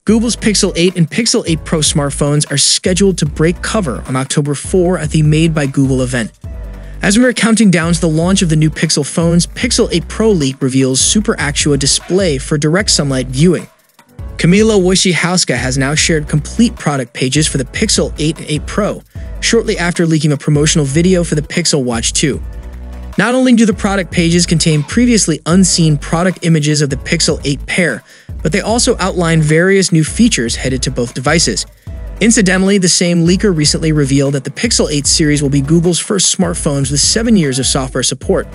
Google's Pixel 8 and Pixel 8 Pro smartphones are scheduled to break cover on October 4 at the Made by Google event. As we are counting down to the launch of the new Pixel phones, Pixel 8 Pro leak reveals Super Actua display for direct sunlight viewing. Kamila Wojciechowska has now shared complete product pages for the Pixel 8 and 8 Pro, shortly after leaking a promotional video for the Pixel Watch 2. Not only do the product pages contain previously unseen product images of the Pixel 8 pair, but they also outline various new features headed to both devices. Incidentally, the same leaker recently revealed that the Pixel 8 series will be Google's first smartphones with 7 years of software support.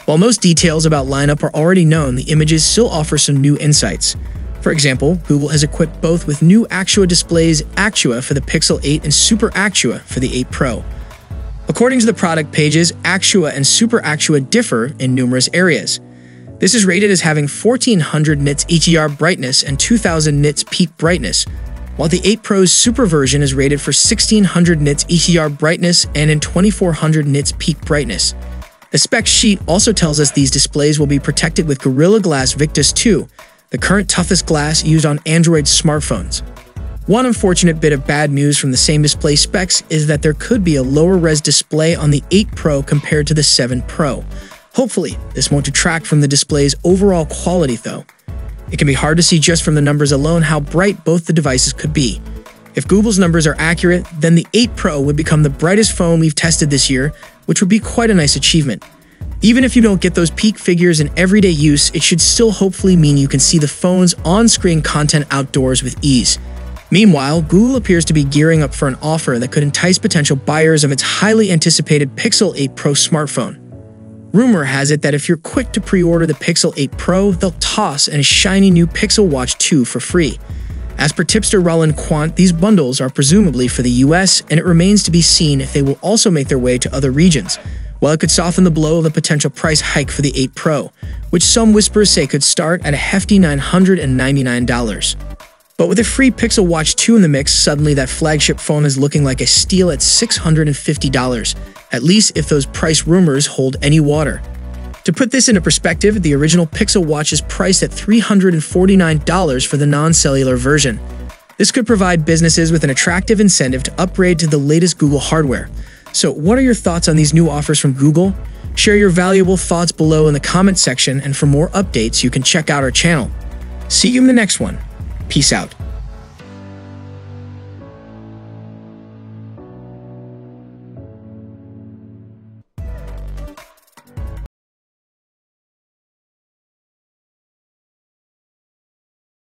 While most details about lineup are already known, the images still offer some new insights. For example, Google has equipped both with new Actua displays, Actua for the Pixel 8 and Super Actua for the 8 Pro. According to the product pages, Actua and Super Actua differ in numerous areas. This is rated as having 1400 nits HDR brightness and 2000 nits peak brightness, while the 8 Pro's Super version is rated for 1600 nits HDR brightness and in 2400 nits peak brightness. The spec sheet also tells us these displays will be protected with Gorilla Glass Victus 2, the current toughest glass used on Android smartphones. One unfortunate bit of bad news from the same display specs is that there could be a lower-res display on the 8 Pro compared to the 7 Pro. Hopefully, this won't detract from the display's overall quality though. It can be hard to see just from the numbers alone how bright both the devices could be. If Google's numbers are accurate, then the 8 Pro would become the brightest phone we've tested this year, which would be quite a nice achievement. Even if you don't get those peak figures in everyday use, it should still hopefully mean you can see the phone's on-screen content outdoors with ease. Meanwhile, Google appears to be gearing up for an offer that could entice potential buyers of its highly anticipated Pixel 8 Pro smartphone. Rumor has it that if you're quick to pre-order the Pixel 8 Pro, they'll toss in a shiny new Pixel Watch 2 for free. As per tipster Roland Quant, these bundles are presumably for the US, and it remains to be seen if they will also make their way to other regions, while it could soften the blow of the potential price hike for the 8 Pro, which some whispers say could start at a hefty $999. But with a free Pixel Watch 2 in the mix, suddenly that flagship phone is looking like a steal at $650, at least if those price rumors hold any water. To put this into perspective, the original Pixel Watch is priced at $349 for the non-cellular version. This could provide businesses with an attractive incentive to upgrade to the latest Google hardware. So what are your thoughts on these new offers from Google? Share your valuable thoughts below in the comment section, and for more updates, you can check out our channel. See you in the next one. Peace out.